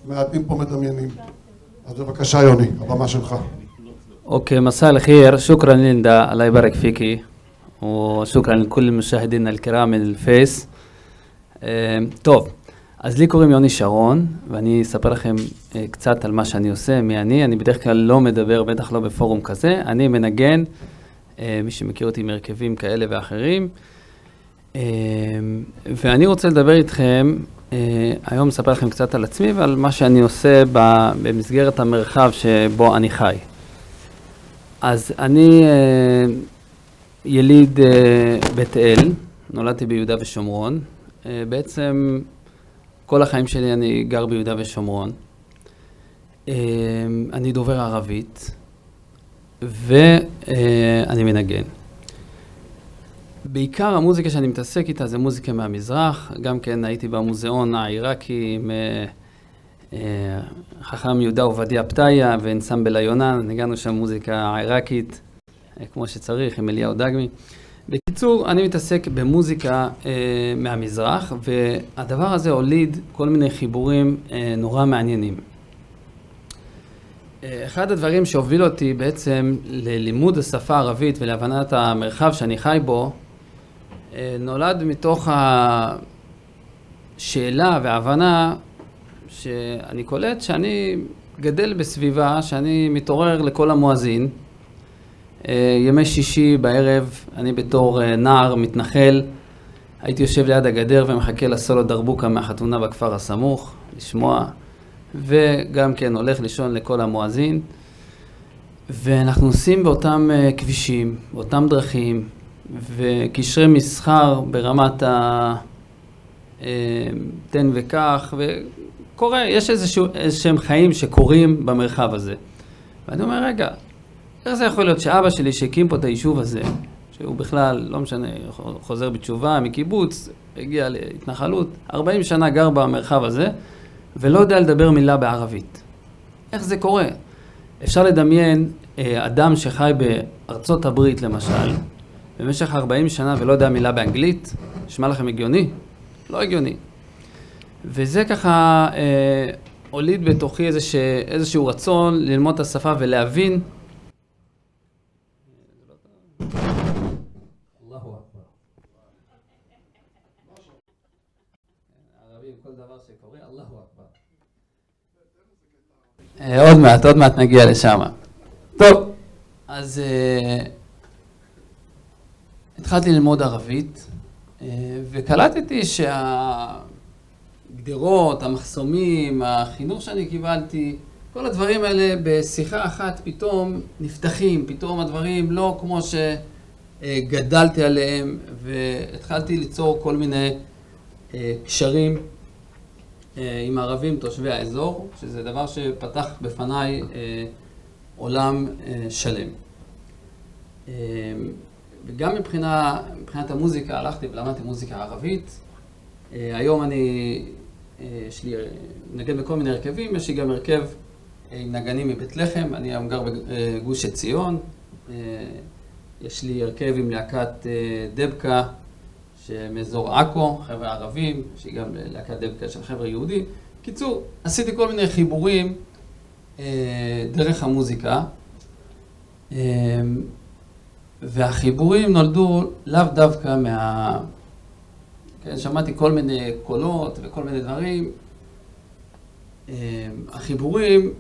מעטים פה מדמיינים. אז בבקשה יוני, הבמה שלך. اوكي مساء الخير، شكرا ليندا، الله يبارك فيكي، وشكرا لكل المشاهدين الكرام من الفيس. טוב, אז לי קוראים יוני שרון, ואני אספר לכם קצת על מה שאני עושה, מי אני בדרך כלל לא מדבר, בטח לא בפורום כזה, אני מנגן, מי שמכיר אותי מרכבים כאלה ואחרים, ואני רוצה לדבר איתכם, היום אספר לכם קצת על עצמי ועל מה שאני עושה במסגרת המרחב שבו אני חי. אז אני יליד בית אל, נולדתי ביהודה ושומרון. בעצם כל החיים שלי אני גר ביהודה ושומרון. אני דובר ערבית ואני מנגן. בעיקר המוזיקה שאני מתעסק איתה זה מוזיקה מהמזרח. גם כן הייתי במוזיאון העיראקי עם חכם יהודה עובדיה פתאיה ואנסמבל היונן, ניגענו שם מוזיקה עיראקית כמו שצריך עם אליהו דגמי. בקיצור, אני מתעסק במוזיקה מהמזרח, והדבר הזה הוליד כל מיני חיבורים נורא מעניינים. אחד הדברים שהוביל אותי בעצם ללימוד השפה הערבית ולהבנת המרחב שאני חי בו, נולד מתוך השאלה וההבנה שאני קולט שאני גדל בסביבה, שאני מתעורר לכל המואזין. ימי שישי בערב, אני בתור נער מתנחל, הייתי יושב ליד הגדר ומחכה לסולו דרבוקה מהחתונה בכפר הסמוך, לשמוע, וגם כן הולך לישון לכל המואזין. ואנחנו עושים באותם כבישים, באותם דרכים, וקשרי מסחר ברמת תן וכך, וקורה, יש איזשהם חיים שקורים במרחב הזה. ואני אומר, רגע, איך זה יכול להיות שאבא שלי שהקים פה את היישוב הזה, שהוא בכלל, לא משנה, חוזר בתשובה מקיבוץ, הגיע להתנחלות, 40 שנה גר במרחב הזה, ולא יודע לדבר מילה בערבית. איך זה קורה? אפשר לדמיין אדם שחי בארצות הברית למשל, במשך 40 שנה ולא יודע מילה באנגלית, נשמע לכם הגיוני? לא הגיוני. וזה ככה הוליד בתוכי איזשהו רצון ללמוד את השפה ולהבין. עוד מעט נגיע לשם. טוב, אז התחלתי ללמוד ערבית, וקלטתי שהגדרות, המחסומים, החינוך שאני קיבלתי, כל הדברים האלה בשיחה אחת פתאום נפתחים, פתאום הדברים לא כמו שגדלתי עליהם, והתחלתי ליצור כל מיני קשרים עם ערבים תושבי האזור, שזה דבר שפתח בפניי עולם שלם. וגם מבחינת המוזיקה הלכתי ולמדתי מוזיקה ערבית. היום יש לי נגן בכל מיני הרכבים, יש לי גם הרכב עם נגנים מבית לחם, אני היום גר בגוש עציון. יש לי הרכב עם להקת דבקה, שמאזור עכו, חבר'ה ערבים, שהיא גם להקת דבקה של חבר'ה יהודים. קיצור, עשיתי כל מיני חיבורים דרך המוזיקה, והחיבורים נולדו לאו דווקא כן, שמעתי כל מיני קולות וכל מיני דברים. החיבורים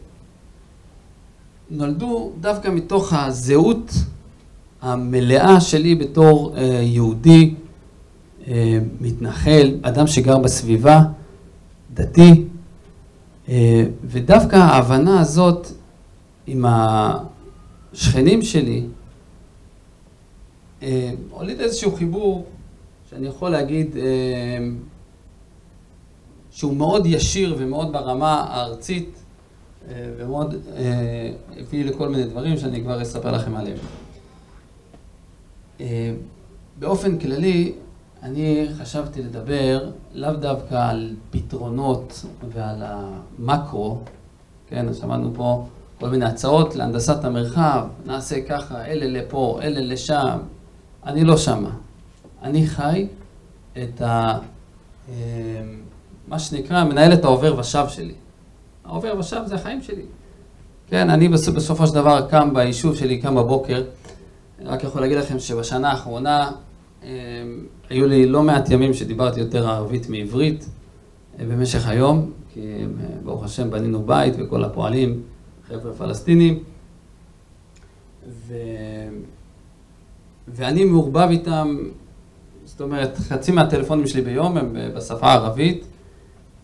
נולדו דווקא מתוך הזהות המלאה שלי בתור יהודי, מתנחל, אדם שגר בסביבה, דתי, ודווקא ההבנה הזאת עם השכנים שלי, הוליד איזשהו חיבור שאני יכול להגיד שהוא מאוד ישיר ומאוד ברמה הארצית, ומאוד הביא לכל מיני דברים שאני כבר אספר לכם עליהם. באופן כללי, אני חשבתי לדבר לאו דווקא על פתרונות ועל המקרו, כן, שמענו פה כל מיני הצעות להנדסת המרחב, נעשה ככה, אלה לפה, אלה לשם. אני לא שמה. אני חי את מה שנקרא, מנהל את העובר ושב שלי. העובר ושב זה החיים שלי. כן, אני בסופו של דבר קם ביישוב שלי, קם בבוקר. אני רק יכול להגיד לכם שבשנה האחרונה היו לי לא מעט ימים שדיברתי יותר ערבית מעברית במשך היום, כי ברוך השם בנינו בית וכל הפועלים, חבר'ה פלסטינים. ואני מעורבב איתם, זאת אומרת, חצי מהטלפונים שלי ביום הם בשפה הערבית,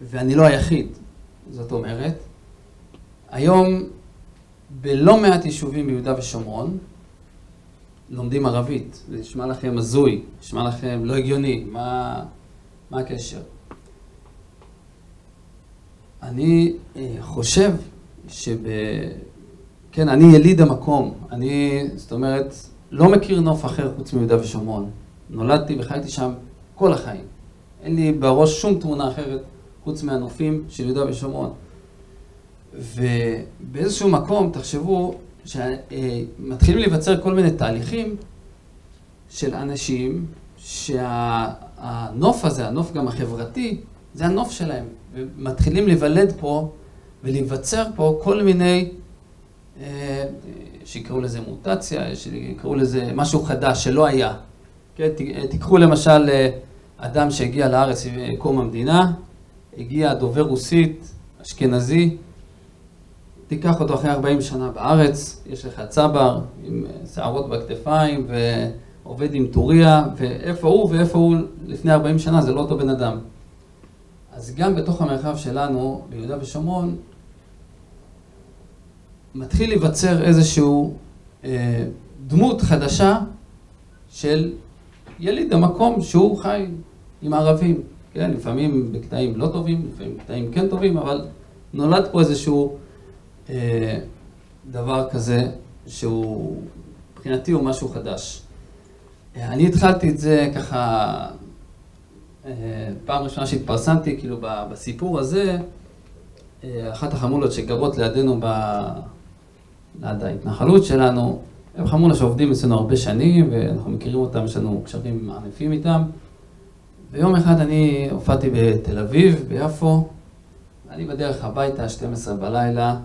ואני לא היחיד. זאת אומרת, היום בלא מעט יישובים ביהודה ושומרון, לומדים ערבית. זה נשמע לכם הזוי, נשמע לכם לא הגיוני. מה הקשר? אני חושב כן, אני יליד המקום. זאת אומרת, לא מכיר נוף אחר חוץ מיהודה ושומרון. נולדתי וחייתי שם כל החיים. אין לי בראש שום תמונה אחרת חוץ מהנופים של יהודה ושומרון. ובאיזשהו מקום, תחשבו, שמתחילים להיווצר כל מיני תהליכים של אנשים שהנוף הזה, הנוף גם החברתי, זה הנוף שלהם. ומתחילים להיוולד פה ולהיווצר פה כל מיני, שיקראו לזה מוטציה, שיקראו לזה משהו חדש שלא היה. כן, תיקחו למשל אדם שהגיע לארץ קום המדינה, הגיע דובר רוסית, אשכנזי, תיקח אותו אחרי 40 שנה בארץ, יש לך צבר עם שערות בכתפיים ועובד עם טוריה, ואיפה הוא ואיפה הוא לפני 40 שנה, זה לא אותו בן אדם. אז גם בתוך המרחב שלנו, ביהודה ושומרון, מתחיל להיווצר איזשהו דמות חדשה של יליד המקום שהוא חי עם ערבים. כן, לפעמים בקטעים לא טובים, לפעמים בקטעים כן טובים, אבל נולד פה איזשהו דבר כזה שהוא, מבחינתי הוא משהו חדש. אני התחלתי את זה ככה, פעם ראשונה שהתפרסמתי, כאילו בסיפור הזה, אחת החמולות שגרות לידינו ליד ההתנחלות שלנו, הם חמולה שעובדים אצלנו הרבה שנים, ואנחנו מכירים אותם, יש לנו קשרים ענפים איתם. ויום אחד אני הופעתי בתל אביב, ביפו, אני בדרך הביתה, 12 בלילה,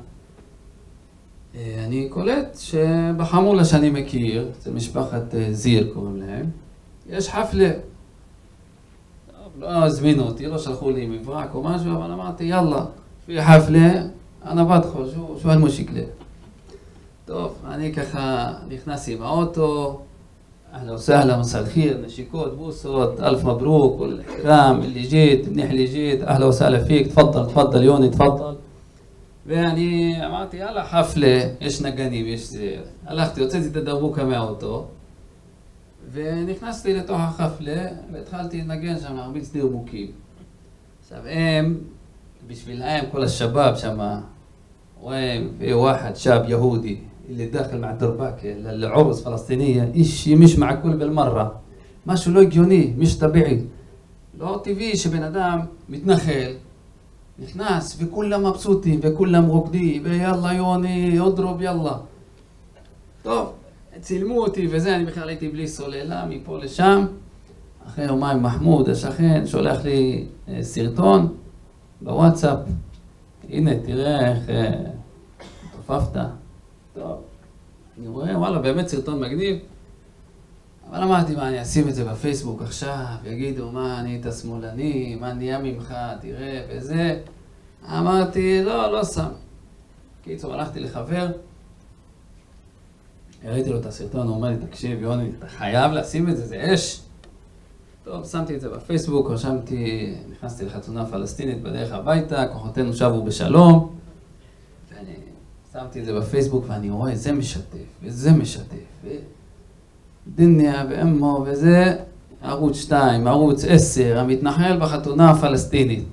אני קולט שבחמולה שאני מכיר, זה משפחת זיר קוראים להם, יש חפלה. לא הזמינו אותי, לא שלחו לי מברק או משהו, אבל אמרתי, יאללה, في حفلة أنا بدخل شو المشكلة. טוב, אני ככה נכנס עם האוטו, أهلا وسهلا مساء الخير نشيكوت بوسوت ألف مبروك والإكرام اللي جيت منيح اللي جيت أهلا وسهلا فيك تفضل يوني تفضل. ואני אמרתי יאללה חפלה, יש נגנים, יש זה. הלכתי, הוצאתי את הדרבוקה מהאוטו ונכנסתי לתוך החפלה והתחלתי לנגן שם, להרביץ דרבוקים. עכשיו הם, בשבילהם כל השבאב שם, רואים في واحد شاب يهودي اللي داخل مع الدرباكة للعرس فلسطينية إشي مش معقول بالمرة، משהו לא הגיוני, مش طبيعي. לא טבעי שבן אדם מתנחל, נכנס וכולם מבסוטים וכולם רוקדים ויאללה יוני, אודרוב יאללה. טוב, צילמו אותי וזה, אני בכלל הייתי בלי סוללה מפה לשם. אחרי יומיים מחמוד, השכן, שולח לי סרטון בוואטסאפ. הנה, תראה איך תופפת. טוב, אני רואה, וואלה, באמת סרטון מגניב. אבל אמרתי, מה, אני אשים את זה בפייסבוק עכשיו, יגידו, מה, אני את השמאלני, מה נהיה ממך, תראה, וזה. אמרתי, לא שם. קיצור, הלכתי לחבר, הראיתי לו את הסרטון, הוא אומר לי, תקשיב, יוני, אתה חייב לשים את זה, זה אש. טוב, שמתי את זה בפייסבוק, נכנסתי לחתונה פלסטינית בדרך הביתה, כוחותינו שבו בשלום. ואני שמתי את זה בפייסבוק ואני רואה, זה משתף, וזה משתף, דניה ואמו, וזה ערוץ 2, ערוץ 10, המתנחל בחתונה הפלסטינית.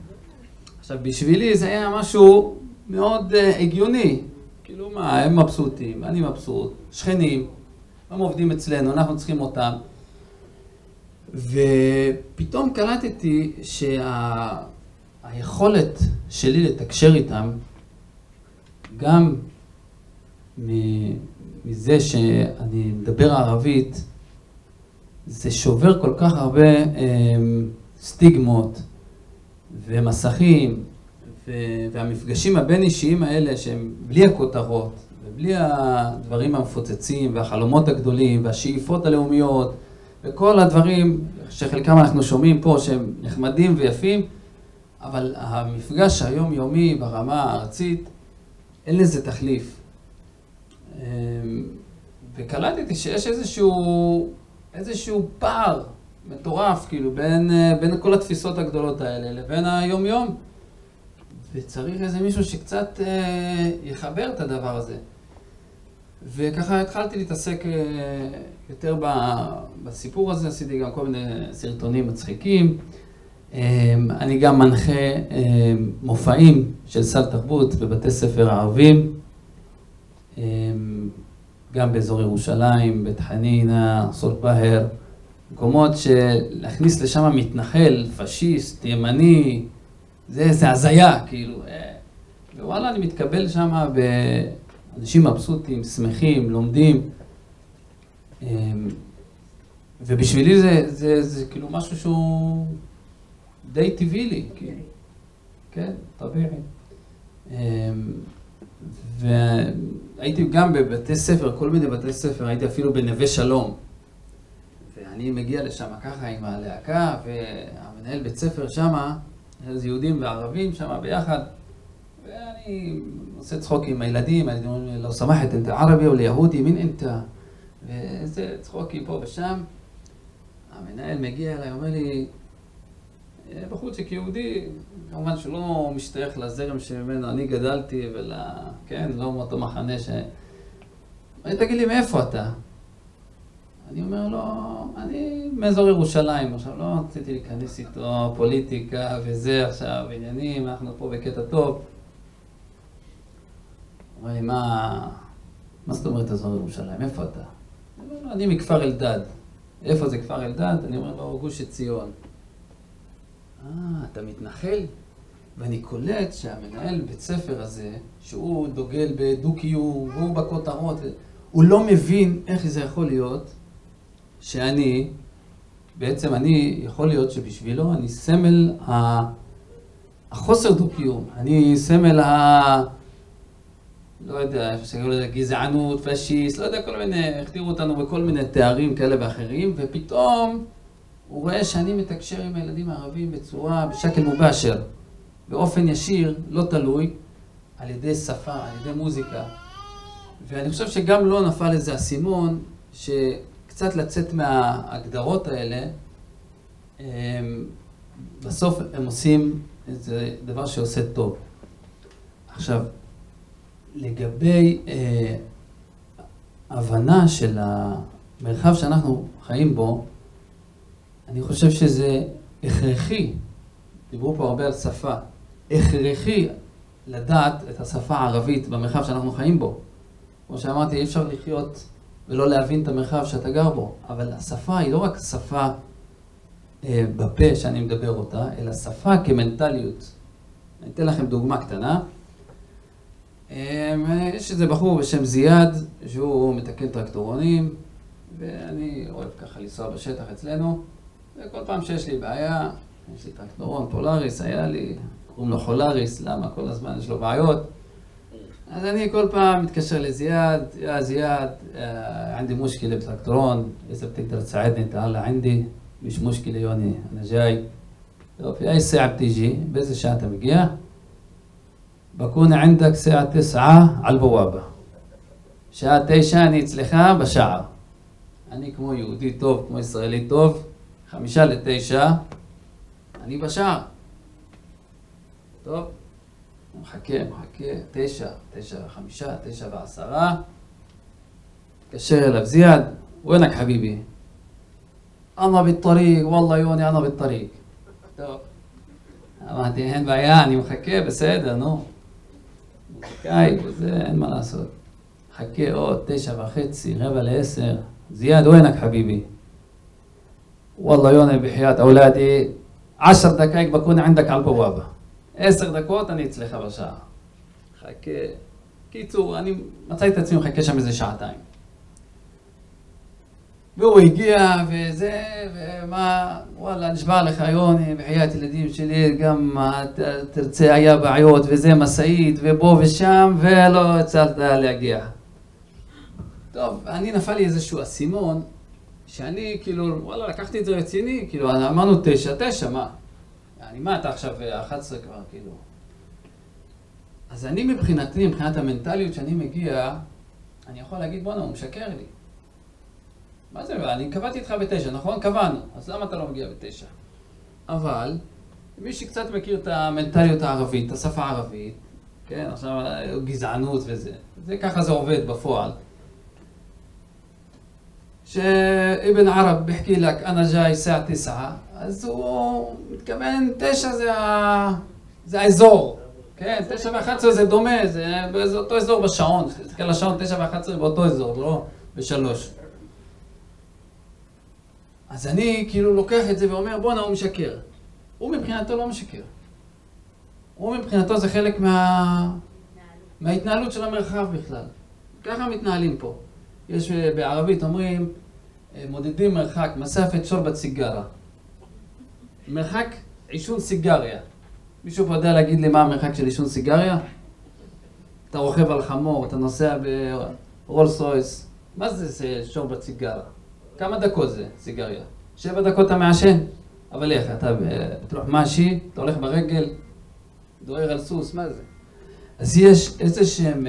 עכשיו, בשבילי זה היה משהו מאוד הגיוני. כאילו מה, הם מבסוטים, אני מבסוט, שכנים, הם עובדים אצלנו, אנחנו צריכים אותם. ופתאום קלטתי שהיכולת שלי לתקשר איתם, גם מזה שאני מדבר ערבית, זה שובר כל כך הרבה סטיגמות ומסכים והמפגשים הבין אישיים האלה שהם בלי הכותרות ובלי הדברים המפוצצים והחלומות הגדולים והשאיפות הלאומיות וכל הדברים שחלקם אנחנו שומעים פה שהם נחמדים ויפים, אבל המפגש היומיומי ברמה הארצית אין לזה תחליף. וקלטתי שיש איזשהו פער מטורף כאילו בין כל התפיסות הגדולות האלה לבין היום-יום. וצריך איזה מישהו שקצת יחבר את הדבר הזה. וככה התחלתי להתעסק יותר בסיפור הזה, עשיתי גם כל מיני סרטונים מצחיקים. אני גם מנחה מופעים של סל תרבות בבתי ספר ערבים, גם באזור ירושלים, בית חנינה, סולט בהר, מקומות שלהכניס לשם מתנחל, פשיסט, ימני, זה הזיה, כאילו. ווואלה, אני מתקבל שם באנשים מבסוטים, שמחים, לומדים. ובשבילי זה כאילו משהו שהוא די טבעי לי, כאילו. כן, טבעי. והייתי גם בבתי ספר, כל מיני בתי ספר, הייתי אפילו בנווה שלום. ואני מגיע לשם ככה עם הלהקה, והמנהל בית ספר שם, אז יהודים וערבים שם ביחד, ואני עושה צחוק עם הילדים, אני אומר, לא סמחת, אתה ערבי או ליהודי, מין אתה? וזה צחוקים פה ושם. המנהל מגיע אליי, אומר לי, בחורצ'יק יהודי, כמובן שלא משתייך לזרם שממנו אני גדלתי, כן, לא מאותו מחנה ש... תגיד לי, מאיפה אתה? אני אומר לו, אני מאזור ירושלים, עכשיו לא רציתי להיכנס איתו פוליטיקה וזה עכשיו, עניינים, אנחנו פה בקטע טוב. הוא אומר לי, מה זאת אומרת אזור ירושלים? איפה אתה? אני אומר לו, אני מכפר אלדד. איפה זה כפר אלדד? אני אומר לו, גוש עציון. אתה מתנחל? ואני קולט שהמנהל בית ספר הזה, שהוא דוגל בדו-קיום, והוא בכותרות, הוא לא מבין איך זה יכול להיות שאני, בעצם אני יכול להיות שבשבילו אני סמל החוסר דו-קיום, אני סמל לא יודע, גזענות, פשיסט, לא יודע, כל מיני, הכתירו אותנו בכל מיני תארים כאלה ואחרים, ופתאום הוא רואה שאני מתקשר עם הילדים הערבים בשקל מובאשר, באופן ישיר, לא תלוי, על ידי שפה, על ידי מוזיקה. ואני חושב שגם לא נפל איזה אסימון, שקצת לצאת מההגדרות האלה, בסוף הם עושים איזה דבר שעושה טוב. עכשיו, לגבי הבנה של המרחב שאנחנו חיים בו, אני חושב שזה הכרחי, דיברו פה הרבה על שפה, הכרחי לדעת את השפה הערבית במרחב שאנחנו חיים בו. כמו שאמרתי, אי אפשר לחיות ולא להבין את המרחב שאתה גר בו, אבל השפה היא לא רק שפה בפה שאני מדבר אותה, אלא שפה כמנטליות. אני אתן לכם דוגמה קטנה. יש איזה בחור בשם זיאד, שהוא מתקן טרקטורונים, ואני אוהב ככה לנסוע בשטח אצלנו, וכל פעם שיש לי בעיה, יש לי טרקטורון, פולאריס, היה לי, קוראים לו חולאריס, למה? כל הזמן יש לו בעיות. אז אני כל פעם מתקשר לזיאד, יא זיאד, عندي مشكلة بتراكتورون، إذا بتقدر تساعدني تعال عندي، مش مشكلة يوني، أنا جاي. طب في أي ساعة بتيجي؟ بإذا ساعة بجيها، بكون عندك ساعة 9 على البوابة. שעה 9 אני אצלך בשעה. אני כמו יהודי טוב, כמו ישראלי טוב, 8:55, אני בשעה. טוב, מחכה, 9, 9:05, 9:10. תקשר אליו, זיאד, وينك حبيبي? أنا بالطريق, والله يوني أنا بالطريق. טוב. אמרתי, אין בעיה, אני מחכה, בסדר, נו. מוזיקאי, וזה, אין מה לעשות. חכה עוד 9:30, 9:45. زياد وينك حبيبي؟ والله يوني بحياة أولادي 10 دقائق بكون عندك على البوابة. 10 דקות אני אצלך בשעה. חכה. קיצור, אני מצאתי את עצמי מחכה שם איזה שעתיים. והוא הגיע וזה, ומה, וואלה, נשבע לך יוני, בחיית ילדים שלי, גם תרצה היה בעיות, וזה מסעית, ופה ושם, ולא הצלת להגיע. טוב, אני נפל לי איזשהו אסימון, שאני כאילו, וואלה, לקחתי את זה רציני, כאילו, אמרנו 9, מה? מה אתה עכשיו 11 כבר, כאילו? אז אני מבחינתי, מבחינת המנטליות שאני מגיע, אני יכול להגיד, בוא'נה, הוא משקר לי. מה זה? אני קבעתי איתך ב9, נכון? קבענו. אז למה אתה לא מגיע ב9? אבל, מי שקצת מכיר את המנטליות הערבית, את השפה הערבית, כן, עכשיו גזענות וזה, זה ככה זה עובד בפועל. שאבן ערב בחכי לך, אני ג'אי שעה 9, אז הוא מתכוון 9 זה האזור. כן, 9 ו-11 זה דומה, זה אותו אזור בשעון. תסתכל על השעון, 9 ו-11 באותו אזור, לא ב3. אז אני כאילו לוקח את זה ואומר, בוא'נה, הוא משקר. הוא מבחינתו לא משקר. הוא מבחינתו זה חלק מההתנהלות של המרחב בכלל. ככה מתנהלים פה. יש בערבית אומרים, מודדים מרחק, מספת שורבת סיגרה. מרחק עישון סיגריה. מישהו פה יודע להגיד לי מה המרחק של עישון סיגריה? אתה רוכב על חמור, אתה נוסע ברולס רויס. מה זה שורבת סיגרה? כמה דקות זה סיגריה? 7 דקות אתה מעשן? אבל איך? אתה בתוך משי, אתה הולך ברגל, דוהר על סוס, מה זה? אז יש איזה שהם...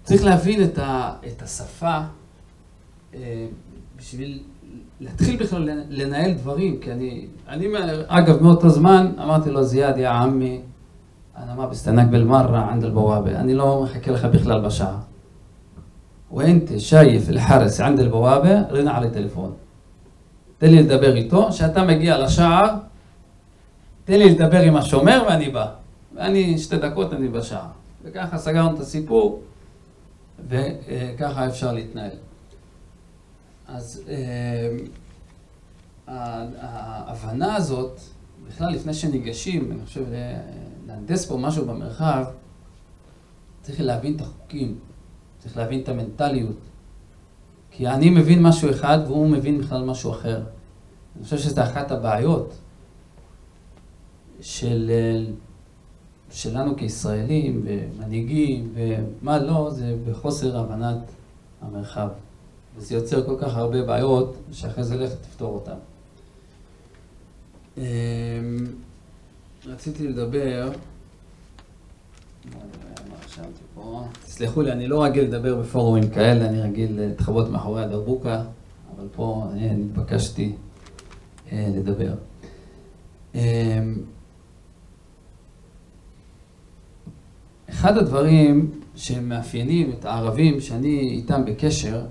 צריך להבין את השפה בשביל להתחיל בכלל לנהל דברים, כי אני אגב מאותו זמן אמרתי לו, זיאד יא עמי, אני מה בסתנק בלמרה ענד אל-בוואבה, אני לא מחכה לך בכלל בשעה. ואינת שייף אל-חרס ענד אל-בוואבה, רינה על הטלפון. תן לי לדבר איתו, שאתה מגיע לשער, תן לי לדבר עם השומר ואני בא. ואני 2 דקות אני בשער. וככה סגרנו את הסיפור, וככה אפשר להתנהל. אז ההבנה הזאת, בכלל לפני שניגשים, אני חושב להנדס פה משהו במרחב, צריך להבין את החוקים, צריך להבין את המנטליות. כי אני מבין משהו אחד והוא מבין בכלל משהו אחר. אני חושב שזו אחת הבעיות שלנו כישראלים ומנהיגים ומה לא, זה בחוסר הבנת המרחב. וזה יוצר כל כך הרבה בעיות שאחרי זה לך תפתור אותם. רציתי לדבר, תסלחו לי, אני לא רגיל לדבר בפורומים כאלה, אני רגיל להתחבות מאחורי הדרבוקה, אבל פה נתבקשתי לדבר. אחד הדברים שמאפיינים את הערבים שאני איתם בקשר,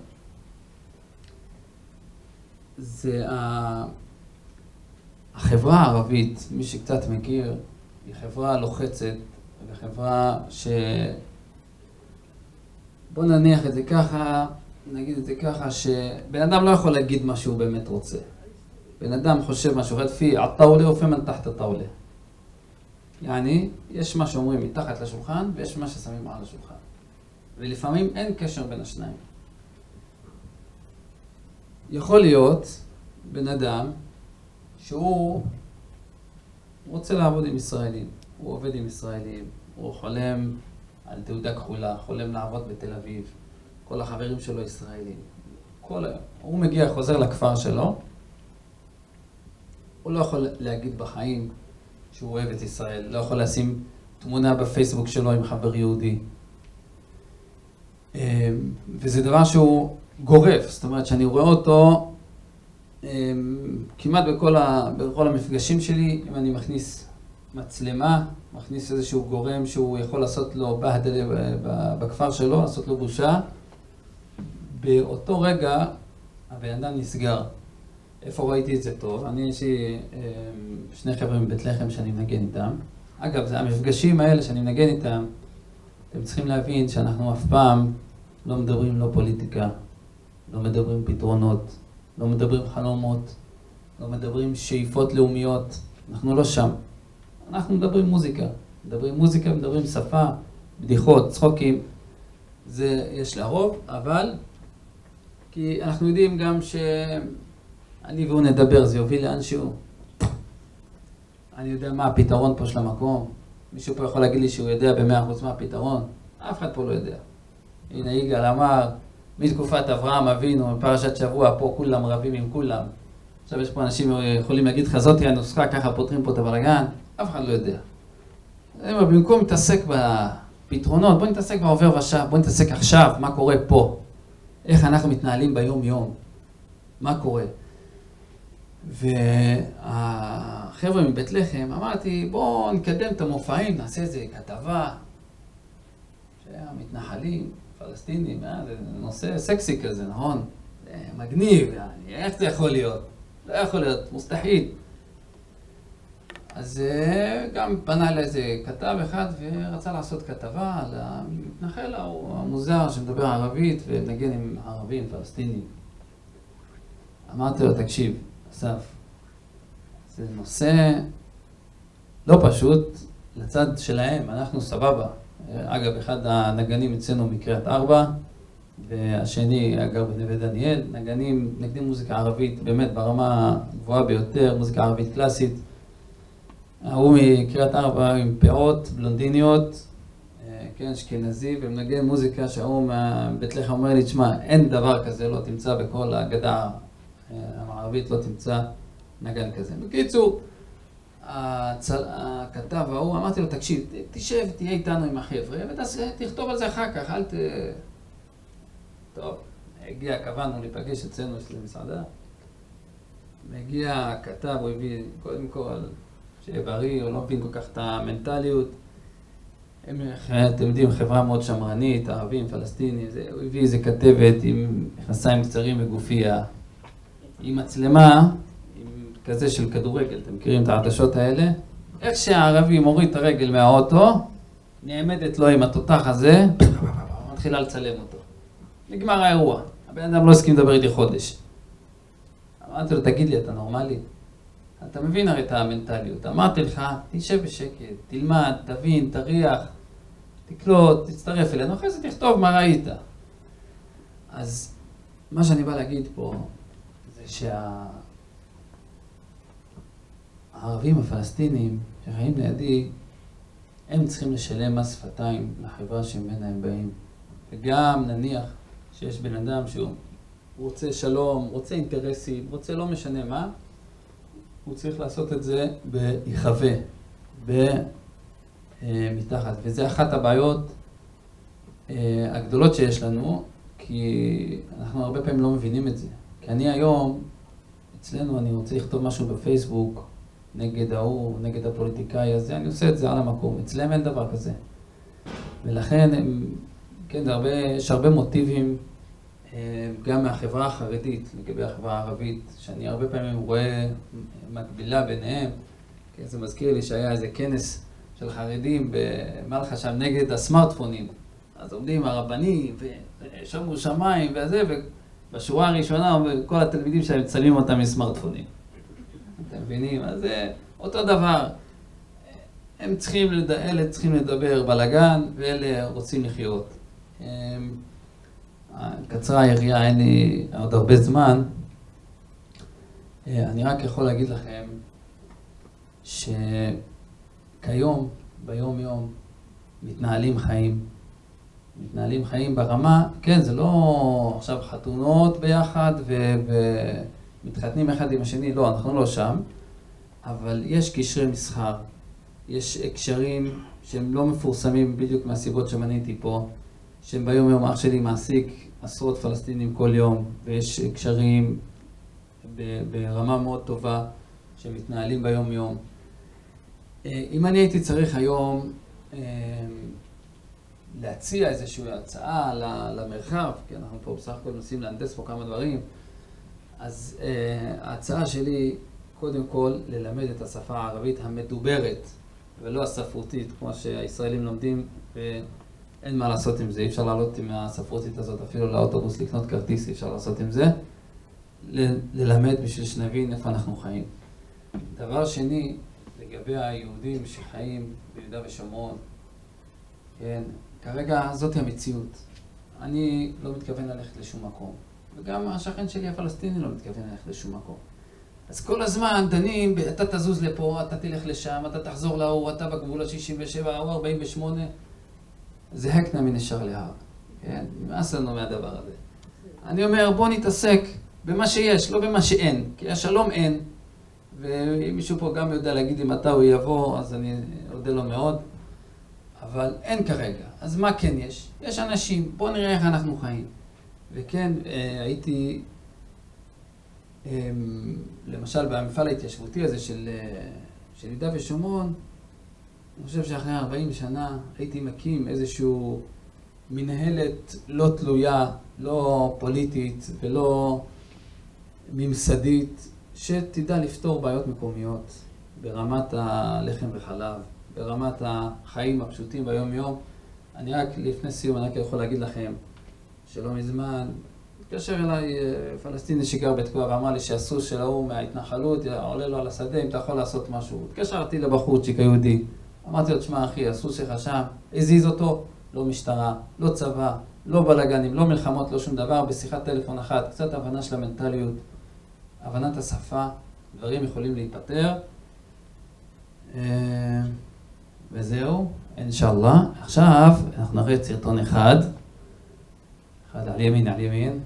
זה החברה הערבית, מי שקצת מכיר, היא חברה לוחצת, וחברה בוא נניח את זה ככה, נגיד את זה ככה, שבן אדם לא יכול להגיד מה שהוא באמת רוצה. בן אדם חושב משהו, רד פי עטאולה ופמן תחת הטאולה. יעני, יש מה שאומרים מתחת לשולחן, ויש מה ששמים על השולחן. ולפעמים אין קשר בין השניים. יכול להיות בן אדם שהוא רוצה לעבוד עם ישראלים, הוא עובד עם ישראלים, הוא חולם על תעודה כחולה, חולם לעבוד בתל אביב, כל החברים שלו ישראלים. הוא מגיע, חוזר לכפר שלו, הוא לא יכול להגיד בחיים שהוא אוהב את ישראל, לא יכול לשים תמונה בפייסבוק שלו עם חבר יהודי. וזה דבר שהוא גורף, זאת אומרת שאני רואה אותו כמעט בכל המפגשים שלי, אם אני מכניס מצלמה, מכניס איזשהו גורם שהוא יכול לעשות לו בהדלה בכפר שלו, לעשות לו בושה, באותו רגע הבן אדם נסגר. איפה ראיתי את זה טוב? אני יש לי 2 חבר'ה מבית לחם שאני מנגן איתם. אגב, זה המפגשים האלה שאני מנגן איתם, אתם צריכים להבין שאנחנו אף פעם לא מדברים לא פוליטיקה, לא מדברים פתרונות, לא מדברים חלומות, לא מדברים שאיפות לאומיות, אנחנו לא שם. אנחנו מדברים מוזיקה, מדברים שפה, בדיחות, צחוקים. זה יש לרוב, אבל כי אנחנו יודעים גם שאני והוא נדבר, זה יוביל לאנשהו. אני יודע מה הפתרון פה של המקום. מישהו פה יכול להגיד לי שהוא יודע ב100% מה הפתרון? אף אחד פה לא יודע. הנה יגאל אמר, מתקופת אברהם אבינו, בפרשת שבוע, פה כולם רבים עם כולם. עכשיו יש פה אנשים יכולים להגיד לך, זאתי הנוסחה, ככה פותרים פה את הבלגן. אף אחד לא יודע. במקום להתעסק בפתרונות, בוא נתעסק בעובר ושב, בוא נתעסק עכשיו, מה קורה פה. איך אנחנו מתנהלים ביום יום. מה קורה. והחבר'ה מבית לחם, אמרתי, בואו נקדם את המופעים, נעשה איזה כתבה. שהמתנחלים, פלסטינים, זה נושא סקסי כזה, נכון? מגניב, איך זה יכול להיות? לא יכול להיות, מוסתחיל. אז גם פנה לאיזה כתב אחד ורצה לעשות כתבה על המתנחל המוזר שמדבר ערבית ונגן עם ערבים, פלסטינים. אמרתי לו, תקשיב, אסף, זה נושא לא פשוט לצד שלהם, אנחנו סבבה. אגב, אחד הנגנים אצלנו מקריית ארבע, והשני, אגב, בנווה דניאל, נגנים מוזיקה ערבית באמת ברמה גבוהה ביותר, מוזיקה ערבית קלאסית. הוא מקריית ארבע עם פאות, בלונדיניות, כן, אשכנזי, ומנגן מוזיקה שההוא מבית לחם אומר לי, תשמע, אין דבר כזה, לא תמצא בכל הגדה המערבית, לא תמצא נגן כזה. בקיצור, הכתב ההוא, אמרתי לו, תקשיב, תשב, תהיה איתנו עם החבר'ה, ותכתוב על זה אחר כך, אל ת... טוב, קבענו להיפגש אצלנו, יש לי מסעדה. מגיע הכתב, הוא הביא, קודם כל, שיהיה בריא, הוא לא מבין כל כך את המנטליות. אתם יודעים, חברה מאוד שמרנית, ערבים, פלסטינים, הוא הביא איזה כתבת עם מכנסיים קצרים וגופייה, עם מצלמה, כזה של כדורגל, אתם מכירים את העדשות האלה? איך שהערבי מוריד את הרגל מהאוטו, נעמדת לו עם התותח הזה, מתחילה לצלם אותו. נגמר האירוע. הבן אדם לא הסכים לדבר איתי חודש. אמרתי לו, תגיד לי, אתה נורמלי? אתה מבין הרי את המנטליות. אמרתי לך, תשב בשקט, תלמד, תבין, תריח, תקלוט, תצטרף אלינו, אחרי זה תכתוב מה ראית. אז מה שאני בא להגיד פה, זה הערבים הפלסטינים שחיים לידי, הם צריכים לשלם מס שפתיים לחברה שממנה הם באים. וגם נניח שיש בן אדם שהוא רוצה שלום, רוצה אינטרסים, רוצה לא משנה מה, הוא צריך לעשות את זה ביחווה, מתחת. וזה אחת הבעיות הגדולות שיש לנו, כי אנחנו הרבה פעמים לא מבינים את זה. כי אני היום, אצלנו אני רוצה לכתוב משהו בפייסבוק, נגד ההוא, נגד הפוליטיקאי הזה, אני עושה את זה על המקום. אצלם אין דבר כזה. ולכן, כן, יש הרבה מוטיבים, גם מהחברה החרדית, לגבי החברה הערבית, שאני הרבה פעמים רואה מקבילה ביניהם. כן, זה מזכיר לי שהיה איזה כנס של חרדים במלחה שם נגד הסמארטפונים. אז עומדים הרבנים, ושמו שמיים וזה, ובשורה הראשונה כל התלמידים שלהם מצלמים אותם מסמארטפונים. אתם מבינים? אז זה אותו דבר. אלה צריכים לדבר בלגן, ואלה רוצים לחיות. קצרה היריעה, אין לי עוד הרבה זמן. אני רק יכול להגיד לכם שכיום, ביום יום, מתנהלים חיים ברמה, כן, זה לא עכשיו חתונות ביחד ומתחתנים אחד עם השני, לא, אנחנו לא שם, אבל יש קשרי מסחר, יש הקשרים שהם לא מפורסמים בדיוק מהסיבות שמניתי פה, שהם ביום יום אח שלי מעסיק עשרות פלסטינים כל יום, ויש קשרים ברמה מאוד טובה שמתנהלים ביום יום. אם אני הייתי צריך היום להציע איזושהי הצעה למרחב, כי אנחנו פה בסך הכל מנסים להנדס פה כמה דברים, אז ההצעה שלי קודם כל ללמד את השפה הערבית המדוברת ולא הספרותית, כמו שהישראלים לומדים, ואין מה לעשות עם זה, אי אפשר לעלות עם הספרותית הזאת, אפילו לאוטובוס לקנות כרטיס, אי אפשר לעשות עם זה, ללמד בשביל שנבין איפה אנחנו חיים. דבר שני, לגבי היהודים שחיים ביהודה ושומרון, כן, כרגע זאת המציאות. אני לא מתכוון ללכת לשום מקום. וגם השכן שלי הפלסטיני לא מתכוון ללכת לשום מקום. אז כל הזמן דנים, אתה תזוז לפה, אתה תלך לשם, אתה תחזור להוא, אתה בגבול ה-67, ההוא 48. זה הקנה מנשר להר. כן? נמאס לנו מהדבר הזה. אני אומר, בוא נתעסק במה שיש, לא במה שאין. כי השלום אין. ואם מישהו פה גם יודע להגיד אם מתי הוא יבוא, אז אני אודה לו מאוד. אבל אין כרגע. אז מה כן יש? יש אנשים, בוא נראה איך אנחנו חיים. וכן, הייתי, למשל, במפעל ההתיישבותי הזה של יהודה ושומרון, אני חושב שאחרי 40 שנה הייתי מקים איזשהו מנהלת לא תלויה, לא פוליטית ולא ממסדית, שתדע לפתור בעיות מקומיות ברמת הלחם וחלב, ברמת החיים הפשוטים ביום יום. אני רק לפני סיום, אני רק יכול להגיד לכם שלא מזמן, התקשר אליי פלסטיני שגר בתקוע ואמר לי שהסוס של ההוא מההתנחלות עולה לו על השדה, אם אתה יכול לעשות משהו. התקשרתי לבחורצ'יק היהודי, אמרתי לו, תשמע אחי, הסוס שלך שם, הזיז אותו, לא משטרה, לא צבא, לא בלגנים, לא מלחמות, לא שום דבר, בשיחת טלפון אחת, קצת הבנה של המנטליות, הבנת השפה, דברים יכולים להיפטר. וזהו, אינשאללה. עכשיו אנחנו נראה סרטון אחד על ימין, על ימין.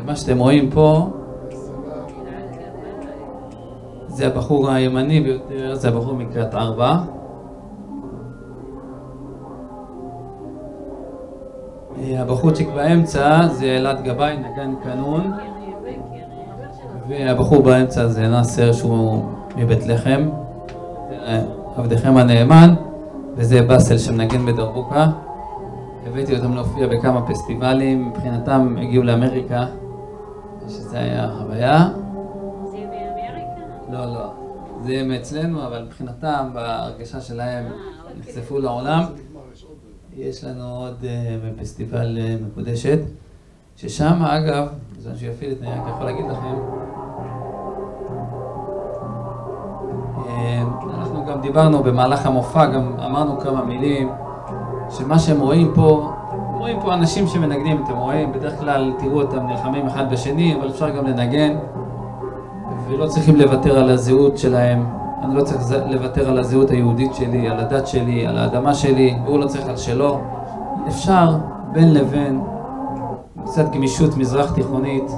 מה שאתם רואים פה זה הבחור הימני ביותר, זה הבחור מקריית ארבע. הבחורצ'יק באמצע זה אלעד גבאי, נגן קנון. והבחור באמצע זה נאסר שהוא מבית לחם, עבדכם הנאמן, וזה בסל שמנגן בדרבוקה. הבאתי אותם להופיע בכמה פסטיבלים, מבחינתם הגיעו לאמריקה, שזה היה חוויה. זה באמריקה? לא, לא. זה מאצלנו, אבל מבחינתם, בהרגשה שלהם, נחשפו לעולם. יש לנו עוד בפסטיבל מקודשת, ששם, אגב, בזמן שיפיל את נראה, אני יכול להגיד לכם, אנחנו גם דיברנו במהלך המופע, גם אמרנו כמה מילים, שמה שהם רואים פה אנשים שמנגנים, אתם רואים, בדרך כלל תראו אותם נלחמים אחד בשני, אבל אפשר גם לנגן, ולא צריכים לוותר על הזהות שלהם. אני לא צריך לוותר על הזהות היהודית שלי, על הדת שלי, על האדמה שלי, והוא לא צריך על שלו. אפשר בין לבין, קצת גמישות מזרח תיכונית,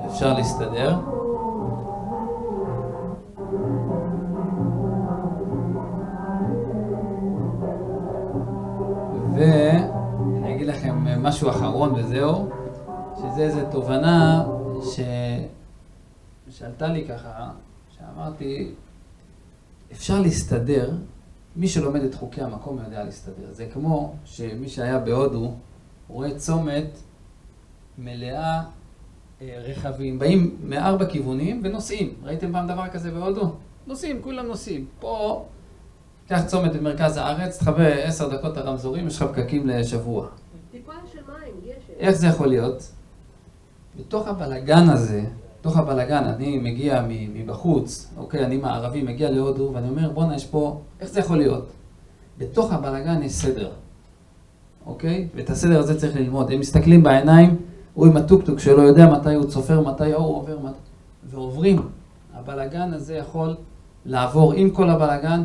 אפשר להסתדר. ואני אגיד לכם משהו אחרון וזהו, שזה איזו תובנה שעלתה לי ככה, שאמרתי, אפשר להסתדר, מי שלומד את חוקי המקום יודע להסתדר. זה כמו שמי שהיה בהודו, רואה צומת מלאה רכבים, באים מ4 כיוונים ונוסעים. ראיתם פעם דבר כזה בהודו? נוסעים, כולם נוסעים. פה, קח צומת במרכז הארץ, תחווה 10 דקות הרמזורים, יש לך פקקים לשבוע. טיפה של מים, גשם. איך זה יכול להיות? בתוך הבלגן הזה, בתוך הבלגן, אני מגיע מבחוץ, אוקיי, אני מערבי, מגיע להודו, ואני אומר, בוא'נה, יש פה, איך זה יכול להיות? בתוך הבלגן יש סדר, אוקיי? ואת הסדר הזה צריך ללמוד. הם מסתכלים בעיניים, הוא עם הטוק-טוק שלו יודע מתי הוא צופר, מתי הוא עובר, ועוברים. הבלגן הזה יכול לעבור עם כל הבלגן,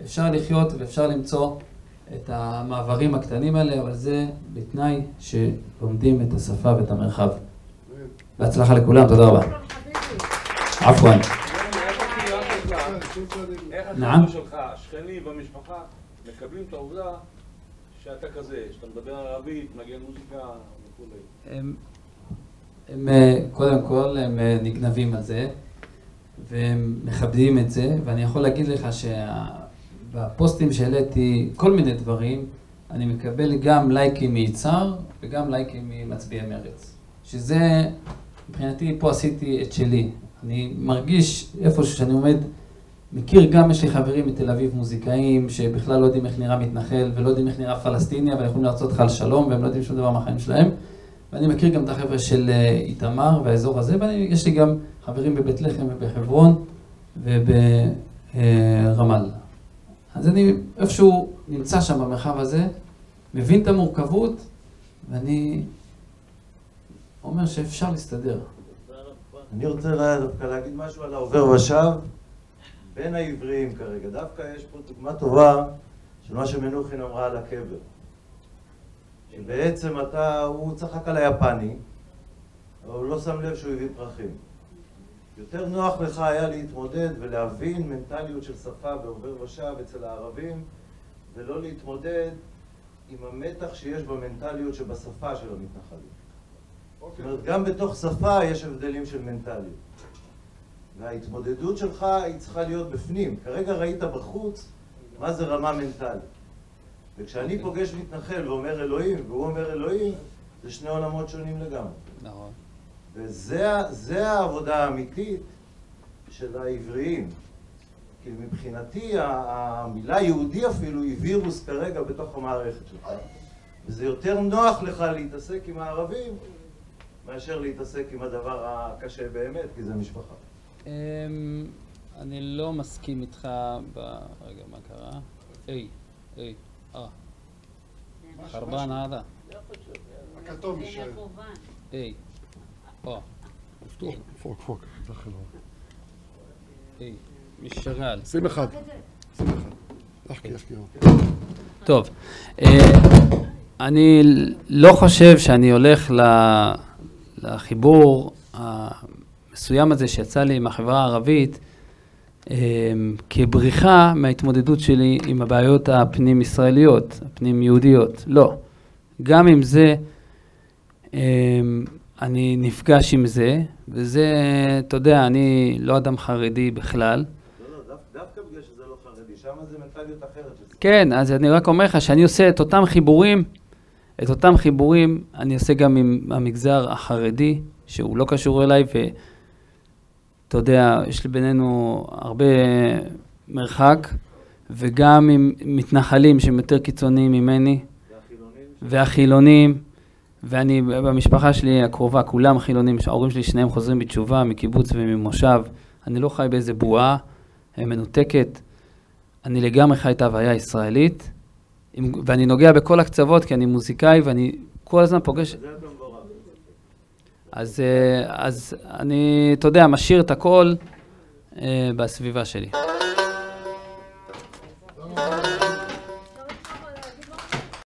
אפשר לחיות ואפשר למצוא את המעברים הקטנים האלה, אבל זה בתנאי שלומדים את השפה ואת המרחב. בהצלחה לכולם, תודה רבה. עפואן. איך החבר'ה שלך, השכנים במשפחה, מקבלים את העובדה שאתה כזה, שאתה מדבר ערבית, מנגן מוזיקה וכו'? קודם כל, הם נגנבים על זה, והם מכבדים את זה, ואני יכול להגיד לך שבפוסטים שהעליתי כל מיני דברים, אני מקבל גם לייקים מיצהר וגם לייקים ממצביעי מרץ. שזה, מבחינתי, פה עשיתי את שלי. אני מרגיש איפשהו שאני עומד, מכיר גם, יש לי חברים מתל אביב מוזיקאים, שבכלל לא יודעים איך נראה מתנחל, ולא יודעים איך נראה פלסטיני, אבל יכולים להרצות לך על שלום, והם לא יודעים שום דבר מהחיים שלהם. ואני מכיר גם את החבר'ה של איתמר והאזור הזה, ויש לי גם חברים בבית לחם ובחברון, רמאללה. אז אני איפשהו נמצא שם במרחב הזה, מבין את המורכבות, ואני אומר שאפשר להסתדר. אני רוצה דווקא להגיד משהו על העובר ושב בין העבריים כרגע. דווקא יש פה דוגמה טובה של מה שמנוחין אמרה על הקבר. שבעצם הוא צחק על היפני, אבל הוא לא שם לב שהוא הביא פרחים. יותר נוח לך היה להתמודד ולהבין מנטליות של שפה בעובר ושב אצל הערבים, ולא להתמודד עם המתח שיש במנטליות שבשפה של המתנחלים. זאת אומרת, גם בתוך שפה יש הבדלים של מנטליות. וההתמודדות שלך היא צריכה להיות בפנים. כרגע ראית בחוץ מה זה רמה מנטלית. וכשאני פוגש מתנחל ואומר אלוהים, והוא אומר אלוהים, זה שני עולמות שונים לגמרי. נכון. וזה העבודה האמיתית של העבריים. כי מבחינתי המילה יהודי אפילו היא וירוס כרגע בתוך המערכת שלך. וזה יותר נוח לך להתעסק עם הערבים מאשר להתעסק עם הדבר הקשה באמת, כי זה משפחה. אני לא מסכים איתך רגע, מה קרה? חרבן עדה. הכתוב יישאר. פוק, זה חלום. משגל. שים אחד. טוב, אני לא חושב שאני הולך לחיבור המסוים הזה שיצא לי עם החברה הערבית כבריחה מההתמודדות שלי עם הבעיות הפנים-ישראליות, הפנים-יהודיות. לא. גם עם זה אני נפגש עם זה, וזה, אתה יודע, אני לא אדם חרדי בכלל. לא, דווקא בגלל שזה לא חרדי, שם זה מנטליות אחרת. כן, אז אני רק אומר לך שאני עושה את אותם חיבורים, אני עושה גם עם המגזר החרדי, שהוא לא קשור אליי, ואתה יודע, יש בינינו הרבה מרחק, וגם עם מתנחלים שהם יותר קיצוניים ממני, והחילונים, ואני במשפחה שלי הקרובה, כולם חילונים, ההורים שלי שניהם חוזרים בתשובה מקיבוץ וממושב, אני לא חי באיזה בועה מנותקת, אני לגמרי חי את ההוויה הישראלית, ואני נוגע בכל הקצוות, כי אני מוזיקאי, ואני כל הזמן פוגש... אז אני, אתה יודע, משאיר את הכל בסביבה שלי.